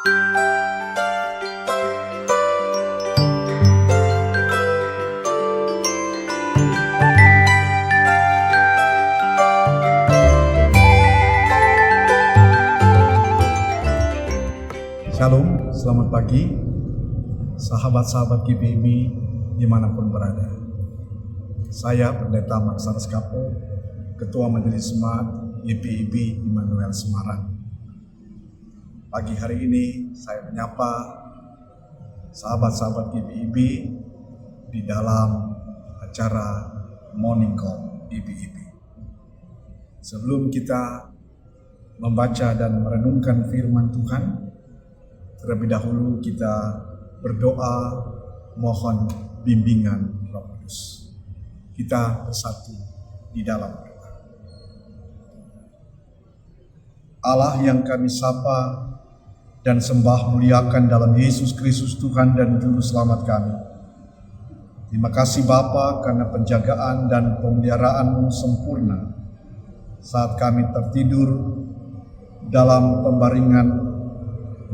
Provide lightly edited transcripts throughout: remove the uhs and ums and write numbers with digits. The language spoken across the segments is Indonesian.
Shalom, selamat pagi sahabat-sahabat GPIB dimanapun berada. Saya Pendeta Maksar Skapo, Ketua Majelis Jemaat GPIB Immanuel Semarang. Pagi hari ini saya menyapa sahabat-sahabat GPIB di dalam acara Morning Call GPIB. Sebelum kita membaca dan merenungkan firman Tuhan, terlebih dahulu kita berdoa mohon bimbingan Roh Kudus. Kita bersatu di dalam doa. Allah yang kami sapa dan sembah muliakan dalam Yesus Kristus Tuhan dan Juru Selamat kami. Terima kasih Bapa karena penjagaan dan pemeliharaan-Mu sempurna saat kami tertidur dalam pembaringan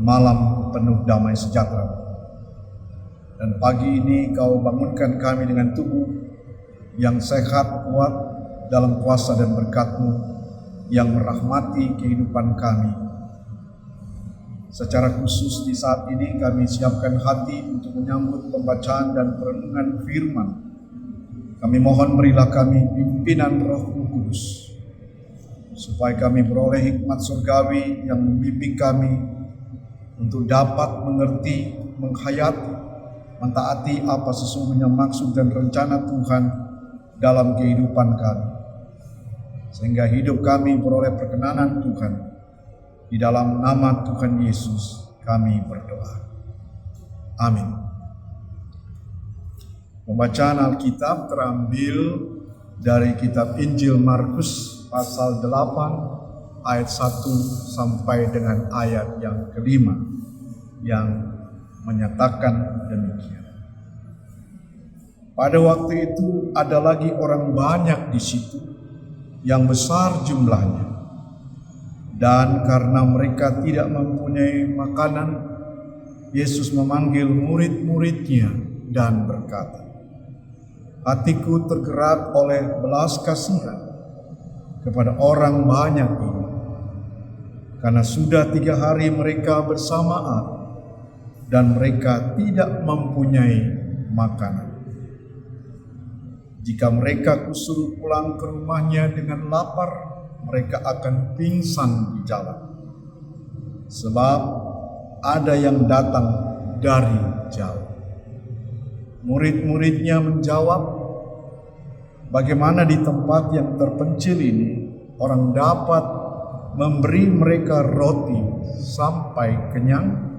malam penuh damai sejahtera. Dan pagi ini Kau bangunkan kami dengan tubuh yang sehat, kuat dalam kuasa dan berkat-Mu yang merahmati kehidupan kami. Secara khusus di saat ini kami siapkan hati untuk menyambut pembacaan dan perenungan firman. Kami mohon berilah kami pimpinan Roh Kudus, supaya kami beroleh hikmat surgawi yang membimbing kami untuk dapat mengerti, menghayati, mentaati apa sesungguhnya maksud dan rencana Tuhan dalam kehidupan kami. Sehingga hidup kami beroleh perkenanan Tuhan. Di dalam nama Tuhan Yesus kami berdoa. Amin. Pembacaan Alkitab terambil dari kitab Injil Markus pasal 8 ayat 1 sampai dengan ayat yang kelima yang menyatakan demikian. Pada waktu itu ada lagi orang banyak di situ yang besar jumlahnya, dan karena mereka tidak mempunyai makanan, Yesus memanggil murid-muridnya dan berkata, "Hatiku tergerak oleh belas kasihan kepada orang banyak ini, karena sudah 3 hari mereka bersamaan dan mereka tidak mempunyai makanan. Jika mereka kusuruh pulang ke rumahnya dengan lapar, mereka akan pingsan di jalan, sebab ada yang datang dari jauh." Murid-muridnya menjawab, "Bagaimana di tempat yang terpencil ini orang dapat memberi mereka roti sampai kenyang?"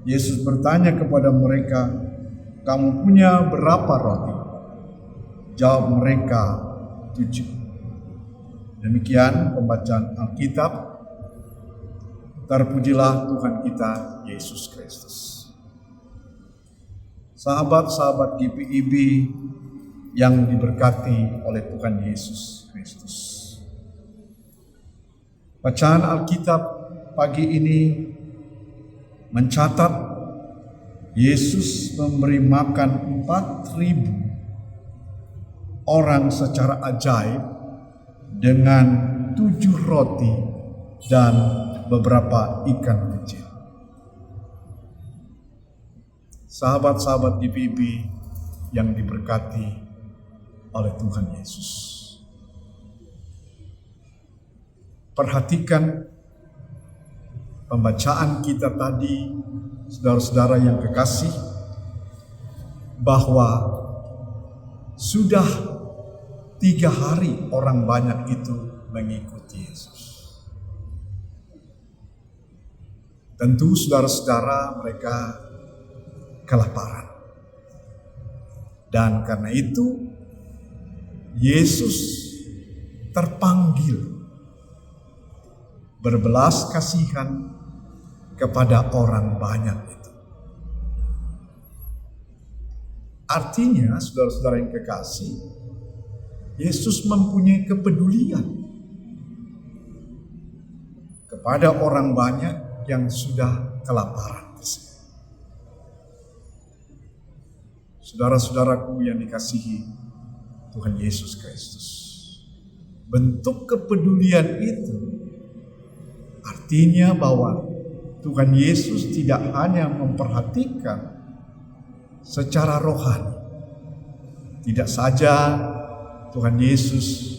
Yesus bertanya kepada mereka, "Kamu punya berapa roti?" Jawab mereka, 7. Demikian pembacaan Alkitab. Terpujilah Tuhan kita Yesus Kristus. Sahabat-sahabat GPIB yang diberkati oleh Tuhan Yesus Kristus. Bacaan Alkitab pagi ini mencatat Yesus memberi makan 4.000 orang secara ajaib dengan 7 roti dan beberapa ikan kecil. Sahabat-sahabat GPIB yang diberkati oleh Tuhan Yesus. Perhatikan pembacaan kita tadi, saudara-saudara yang kekasih, bahwa sudah 3 hari orang banyak itu mengikuti Yesus. Tentu saudara-saudara mereka kelaparan. Dan karena itu Yesus terpanggil berbelas kasihan kepada orang banyak itu. Artinya, saudara-saudara yang kekasih, Yesus mempunyai kepedulian kepada orang banyak yang sudah kelaparan tersebut. Saudara-saudaraku yang dikasihi Tuhan Yesus Kristus, bentuk kepedulian itu artinya bahwa Tuhan Yesus tidak hanya memperhatikan secara rohani. Tidak saja Tuhan Yesus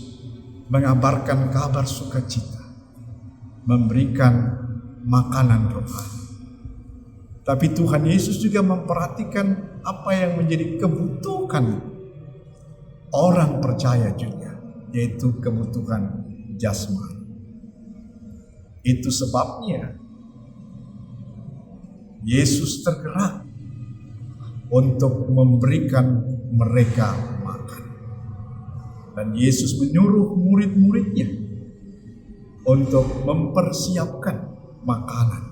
mengabarkan kabar sukacita, memberikan makanan rohani, tapi Tuhan Yesus juga memperhatikan apa yang menjadi kebutuhan orang percaya juga, yaitu kebutuhan jasmani. Itu sebabnya Yesus tergerak untuk memberikan mereka makan. Dan Yesus menyuruh murid-muridnya untuk mempersiapkan makanan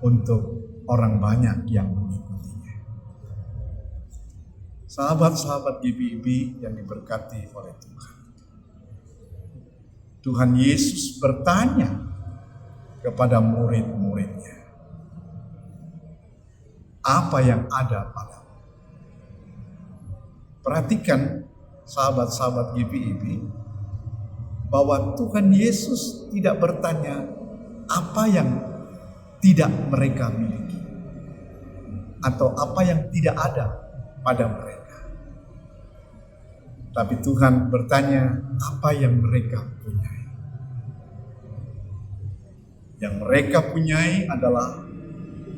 untuk orang banyak yang mengikutinya. Sahabat-sahabat GBIB yang diberkati oleh Tuhan, Tuhan Yesus bertanya kepada murid-muridnya, apa yang ada padamu? Perhatikan sahabat-sahabat GBIB, bahwa Tuhan Yesus tidak bertanya apa yang tidak mereka miliki atau apa yang tidak ada pada mereka. Tapi Tuhan bertanya apa yang mereka punyai. Yang mereka punyai adalah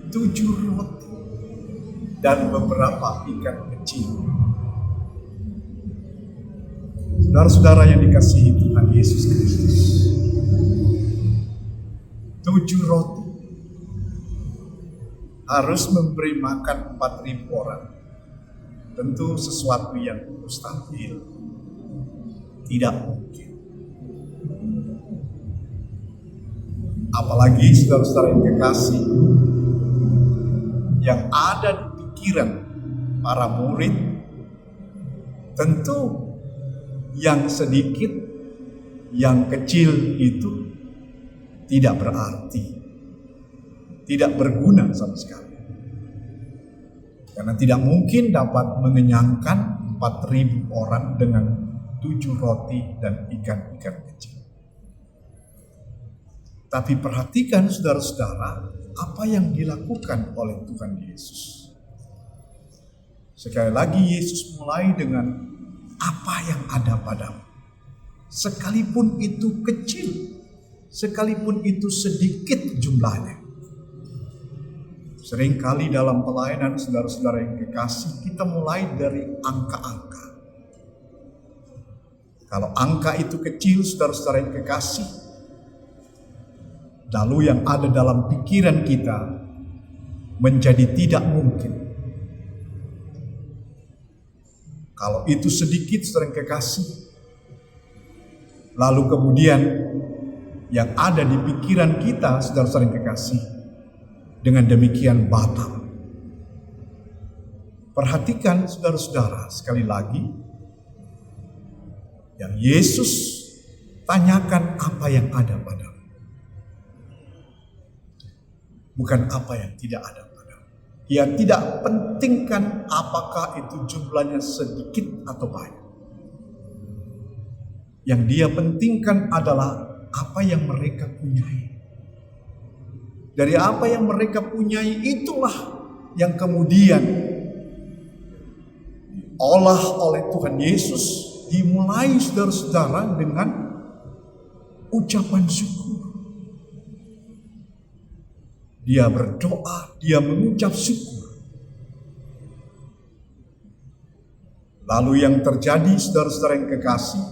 7 roti dan beberapa ikan kecil. Saudara-saudara yang dikasihi Tuhan Yesus Kristus, 7 roti harus memberi makan 4.000 orang. Tentu sesuatu yang mustahil, tidak mungkin. Apalagi saudara-saudara yang kekasih, yang ada di pikiran para murid, tentu yang sedikit, yang kecil itu tidak berarti, tidak berguna sama sekali. Karena tidak mungkin dapat mengenyangkan 4.000 orang dengan 7 roti dan ikan-ikan kecil. Tapi perhatikan saudara-saudara, apa yang dilakukan oleh Tuhan Yesus. Sekali lagi Yesus mulai dengan apa yang ada padamu. Sekalipun itu kecil, sekalipun itu sedikit jumlahnya. Seringkali dalam pelayanan saudara-saudara yang kekasih, kita mulai dari angka-angka. Kalau angka itu kecil, saudara-saudara yang kekasih, lalu yang ada dalam pikiran kita menjadi tidak mungkin. Kalau itu sedikit, saudara yang kekasih, lalu kemudian yang ada di pikiran kita, saudara-saudara yang kekasih, dengan demikian batal. Perhatikan saudara-saudara sekali lagi, yang Yesus tanyakan apa yang ada padamu, bukan apa yang tidak ada padamu. Ia tidak pentingkan apakah itu jumlahnya sedikit atau banyak. Yang dia pentingkan adalah apa yang mereka punyai. Dari apa yang mereka punyai itulah yang kemudian diolah oleh Tuhan Yesus, dimulai saudara-saudara dengan ucapan syukur. Dia berdoa, dia mengucap syukur. Lalu yang terjadi saudara-saudara yang kekasih,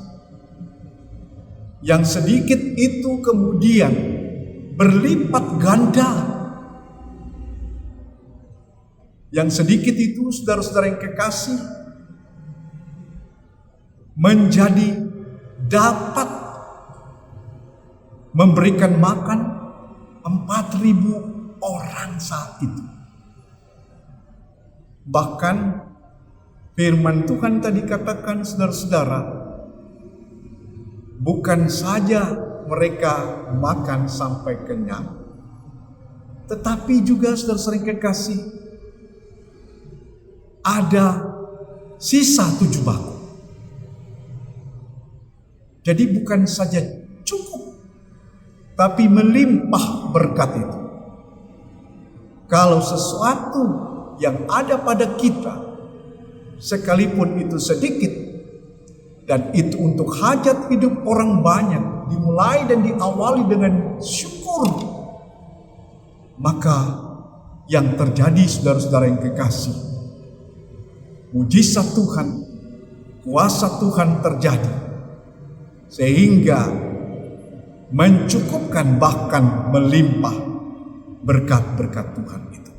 yang sedikit itu kemudian berlipat ganda. Yang sedikit itu saudara-saudara yang kekasih menjadi dapat memberikan makan 4.000 orang saat itu. Bahkan firman Tuhan tadi katakan saudara-saudara, bukan saja mereka makan sampai kenyang, Tetapi juga saudara-saudara yang kekasih, ada sisa 7 bakul. Jadi bukan saja cukup, tapi melimpah berkat itu. Kalau sesuatu yang ada pada kita, sekalipun itu sedikit, dan itu untuk hajat hidup orang banyak, dimulai dan diawali dengan syukur, maka yang terjadi saudara-saudara yang kekasih, mujizat Tuhan, kuasa Tuhan terjadi, sehingga mencukupkan bahkan melimpah berkat-berkat Tuhan itu.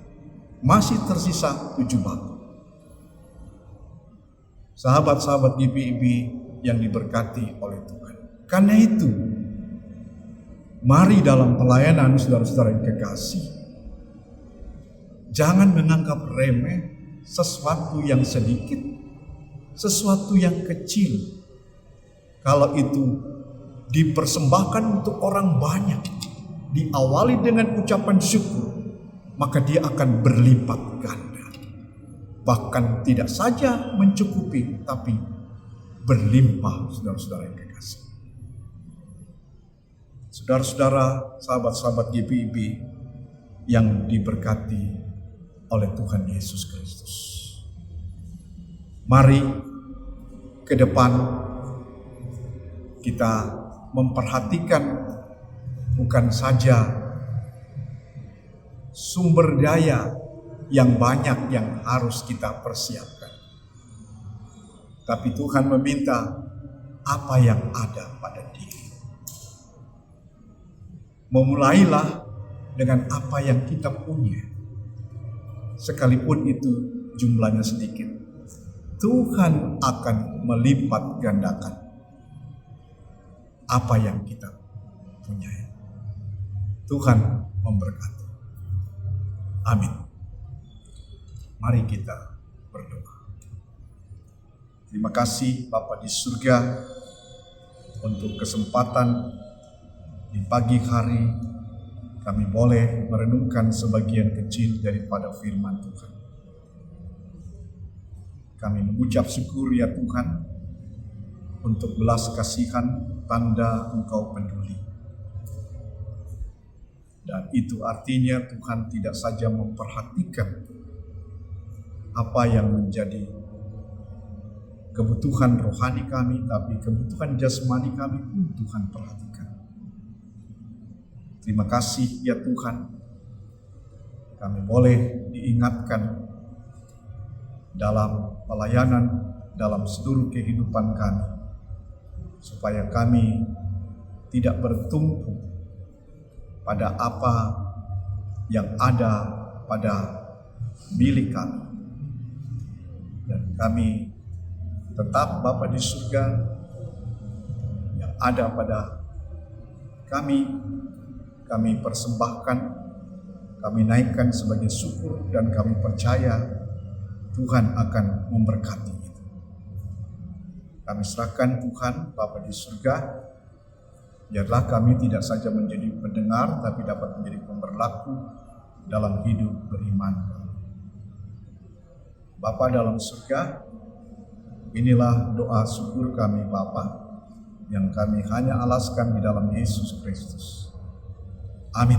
Masih tersisa 7 bakul. Sahabat-sahabat GPIB yang diberkati oleh Tuhan. Karena itu, mari dalam pelayanan saudara-saudara yang kekasih, jangan menganggap remeh sesuatu yang sedikit, sesuatu yang kecil. Kalau itu dipersembahkan untuk orang banyak, diawali dengan ucapan syukur, maka dia akan berlipat ganda. Bahkan tidak saja mencukupi, tapi berlimpah, saudara-saudara yang kekasih. Saudara-saudara, sahabat-sahabat GPIB yang diberkati oleh Tuhan Yesus Kristus. Mari ke depan kita memperhatikan bukan saja sumber daya yang banyak yang harus kita persiapkan, tapi Tuhan meminta apa yang ada pada diri. Memulailah dengan apa yang kita punya, sekalipun itu jumlahnya sedikit. Tuhan akan melipat gandakan apa yang kita punya. Tuhan memberkati. Amin. Mari kita berdoa. Terima kasih Bapa di surga untuk kesempatan di pagi hari kami boleh merenungkan sebagian kecil daripada firman Tuhan. Kami mengucap syukur ya Tuhan untuk belas kasihan tanda Engkau peduli. Dan itu artinya Tuhan tidak saja memperhatikan apa yang menjadi kebutuhan rohani kami, tapi kebutuhan jasmani kami pun Tuhan perhatikan. Terima kasih ya Tuhan, kami boleh diingatkan dalam pelayanan, dalam seluruh kehidupan kami, supaya kami tidak bertumpu pada apa yang ada pada milik kami. Dan kami tetap Bapa di surga yang ada pada kami persembahkan, kami naikkan sebagai syukur, dan kami percaya Tuhan akan memberkati itu. Kami serahkan Tuhan Bapa di surga, biarlah kami tidak saja menjadi pendengar, tapi dapat menjadi pemberlaku dalam hidup beriman kami. Bapa dalam surga, inilah doa syukur kami Bapa, yang kami hanya alaskan di dalam Yesus Kristus. Amin.